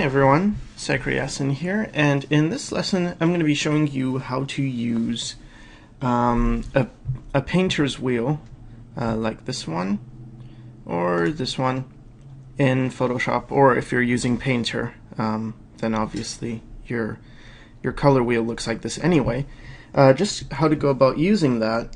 everyone, Sycra here, and in this lesson I'm going to be showing you how to use a painter's wheel like this one or this one in Photoshop, or if you're using Painter, then obviously your color wheel looks like this anyway. Just how to go about using that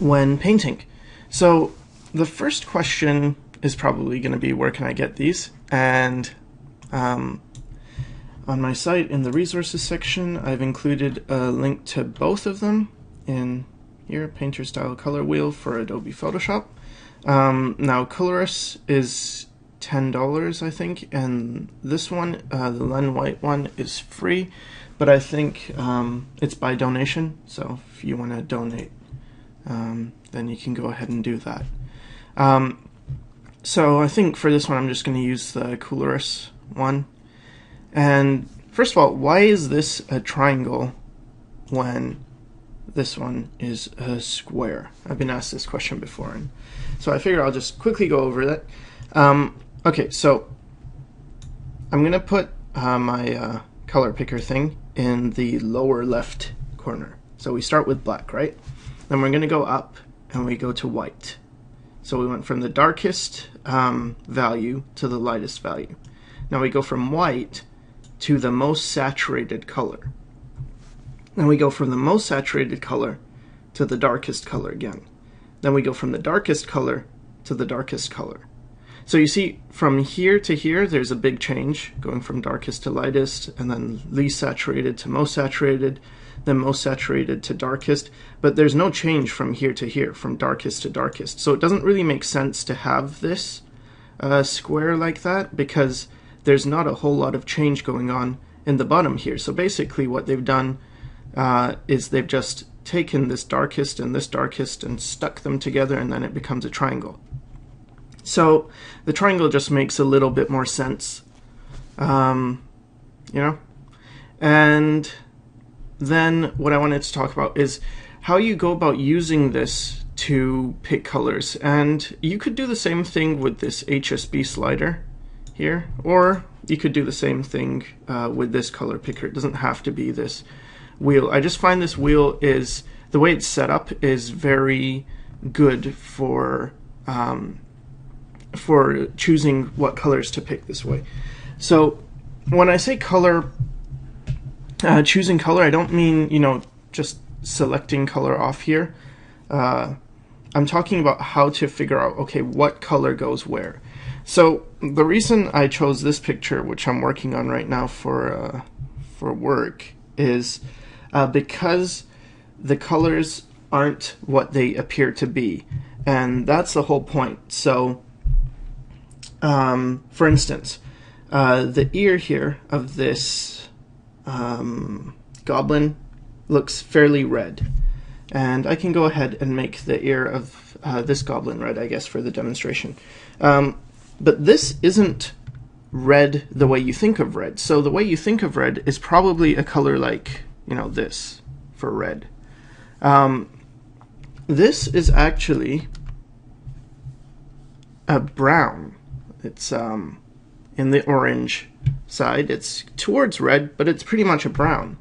when painting. So the first question is probably going to be, where can I get these? And on my site in the resources section I've included a link to both of them in here, painter style color wheel for Adobe Photoshop. Now Colorus is $10 I think, and this one, the Len White one, is free, but I think it's by donation, so if you want to donate then you can go ahead and do that. So I think for this one I'm just going to use the Colorus one. And first of all, why is this a triangle when this one is a square? I've been asked this question before, and so I figure I'll just quickly go over that. Okay, so I'm going to put my color picker thing in the lower left corner. So we start with black, right? Then we're going to go up and we go to white. So we went from the darkest value to the lightest value. Now we go from white to the most saturated color. Then we go from the most saturated color to the darkest color again. Then we go from the darkest color to the darkest color. So you see, from here to here there's a big change, going from darkest to lightest, and then least saturated to most saturated, then most saturated to darkest, but there's no change from here to here, from darkest to darkest. So it doesn't really make sense to have this square like that, because there's not a whole lot of change going on in the bottom here. So basically what they've done is they've just taken this darkest and stuck them together, and then it becomes a triangle. So the triangle just makes a little bit more sense, you know? And then what I wanted to talk about is how you go about using this to pick colors. And you could do the same thing with this HSB slider here, or you could do the same thing with this color picker. It doesn't have to be this wheel. I just find this wheel is, the way it's set up is very good for choosing what colors to pick this way. So when I say color, choosing color, I don't mean, you know, just selecting color off here. I'm talking about how to figure out, okay, what color goes where. So the reason I chose this picture, which I'm working on right now for work, is because the colors aren't what they appear to be, and that's the whole point. So for instance, the ear here of this goblin looks fairly red, and I can go ahead and make the ear of this goblin red, I guess, for the demonstration. But this isn't red the way you think of red. So the way you think of red is probably a color like, you know, this for red. This is actually a brown. It's in the orange side. It's towards red, but it's pretty much a brown.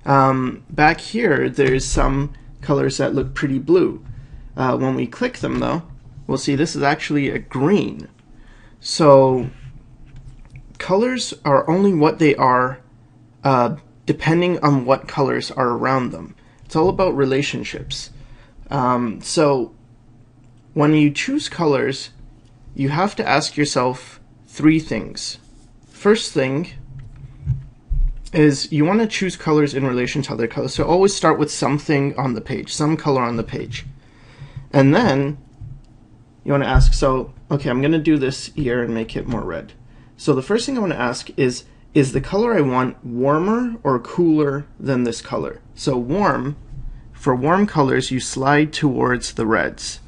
Back here there's some colors that look pretty blue. When we click them though, we'll see this is actually a green. So colors are only what they are depending on what colors are around them. It's all about relationships. So when you choose colors, you have to ask yourself three things. First thing is you want to choose colors in relation to other colors. So always start with something on the page, some color on the page. And then you want to ask, so, okay, I'm going to do this ear and make it more red. So the first thing I want to ask is the color I want warmer or cooler than this color? So warm, for warm colors, you slide towards the reds,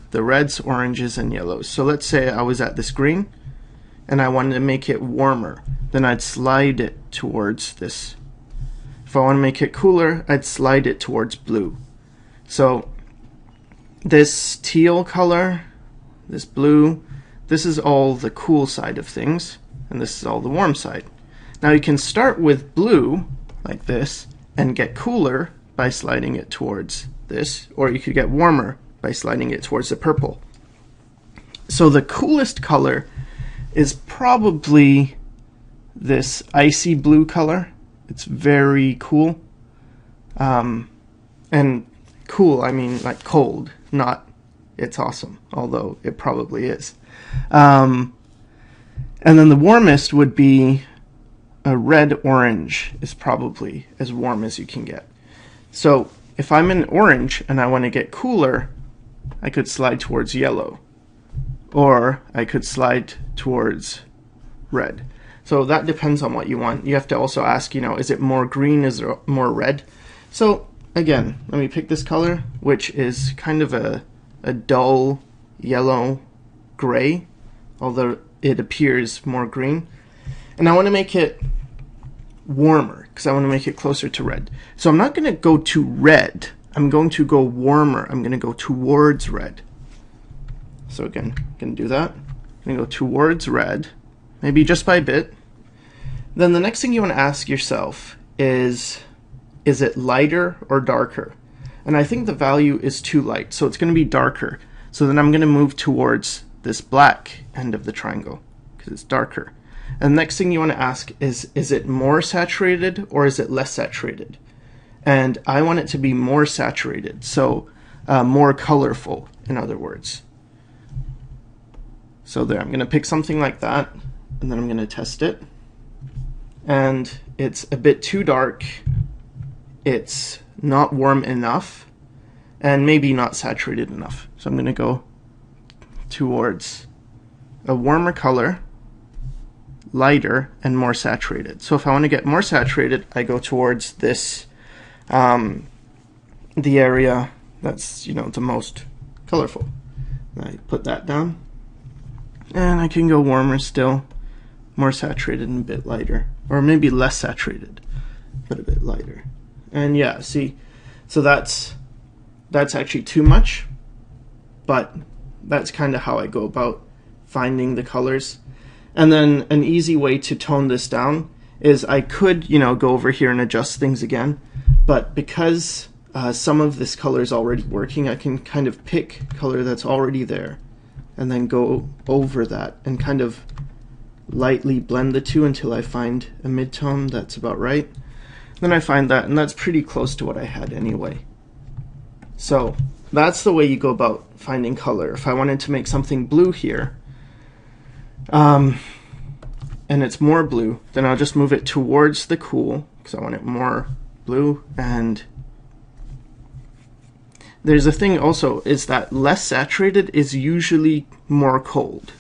oranges, and yellows. So let's say I was at this green, and I wanted to make it warmer, then I'd slide it towards this. If I want to make it cooler, I'd slide it towards blue. So this teal color, this blue, this is all the cool side of things, and this is all the warm side. Now you can start with blue, like this, and get cooler by sliding it towards this, or you could get warmer by sliding it towards the purple. So the coolest color is probably this icy blue color. It's very cool. And cool, I mean like cold, not it's awesome, although it probably is. And then the warmest would be a red-orange is probably as warm as you can get. So if I'm in orange and I want to get cooler, I could slide towards yellow, or I could slide towards red. So that depends on what you want. You have to also ask, is it more green, is it more red? So again, let me pick this color, which is kind of a dull yellow gray, although it appears more green. And I want to make it warmer because I want to make it closer to red. So I'm not going to go to red. I'm going to go warmer. I'm going to go towards red. So again, I'm going to do that. I'm going to go towards red, maybe just by a bit. Then the next thing you want to ask yourself is it lighter or darker? And I think the value is too light, so it's going to be darker. So then I'm going to move towards this black end of the triangle because it's darker. And the next thing you want to ask is it more saturated or is it less saturated? And I want it to be more saturated, so more colorful, in other words. So there, I'm going to pick something like that, and then I'm going to test it. And it's a bit too dark, it's not warm enough, and maybe not saturated enough. So I'm going to go towards a warmer color, lighter, and more saturated. So if I want to get more saturated, I go towards this, the area that's, the most colorful. And I put that down, and I can go warmer still, more saturated and a bit lighter, or maybe less saturated, but a bit lighter. And yeah, see, so that's actually too much, but that's kind of how I go about finding the colors. And then an easy way to tone this down is I could, go over here and adjust things again, but because some of this color is already working, I can kind of pick color that's already there and then go over that and kind of lightly blend the two until I find a mid-tone that's about right. Then I find that, and that's pretty close to what I had anyway. So that's the way you go about finding color. If I wanted to make something blue here, and it's more blue, then I'll just move it towards the cool because I want it more blue. And there's a thing also, is that less saturated is usually more cold.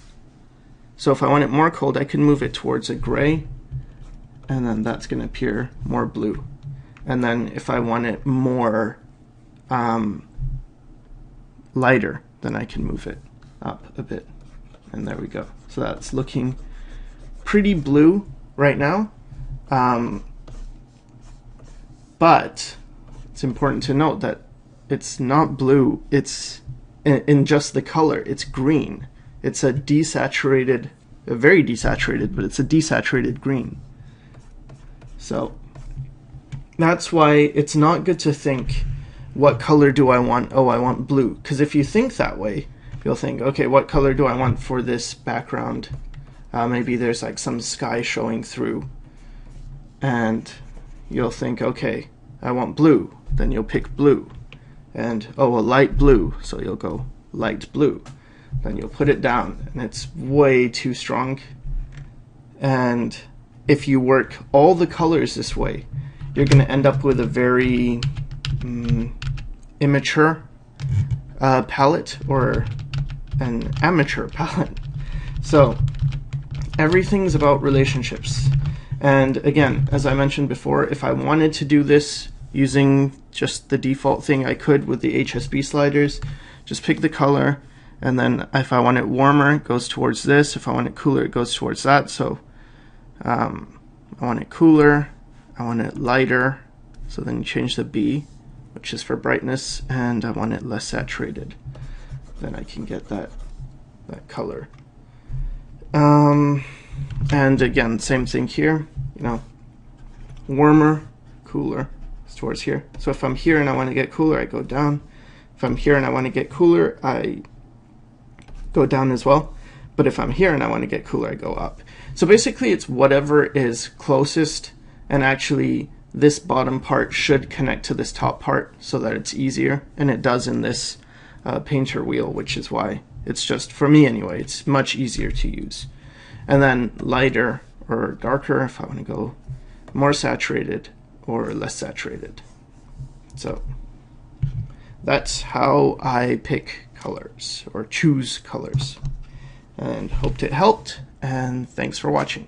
So if I want it more cold, I can move it towards a gray, and then that's going to appear more blue. And then if I want it more lighter, then I can move it up a bit. And there we go. So that's looking pretty blue right now. But it's important to note that it's not blue, it's in just the color, it's green. It's a desaturated, a very desaturated, but it's a desaturated green. So that's why it's not good to think, what color do I want? Oh, I want blue. Because if you think that way, you'll think, okay, what color do I want for this background? Maybe there's like some sky showing through, and you'll think, okay, I want blue. Then you'll pick blue. And oh, a light blue, so you'll go light blue. Then you'll put it down, and it's way too strong. And if you work all the colors this way, you're going to end up with a very immature palette, or an amateur palette. So everything's about relationships. And again, as I mentioned before, if I wanted to do this using just the default thing, I could with the HSB sliders. Just pick the color, and then if I want it warmer, it goes towards this. If I want it cooler, it goes towards that. So I want it cooler, I want it lighter, so then you change the B, which is for brightness, and I want it less saturated. Then I can get that color. And again, same thing here, you know, warmer, cooler is towards here. So if I'm here and I want to get cooler, I go down. If I'm here and I want to get cooler, I go down as well. But if I'm here and I want to get cooler, I go up. So basically it's whatever is closest, and actually this bottom part should connect to this top part so that it's easier, and it does in this painter wheel, which is why it's just, for me anyway, it's much easier to use. And then lighter or darker if I want to go more saturated or less saturated. So that's how I pick colors or choose colors. And hoped it helped, and thanks for watching.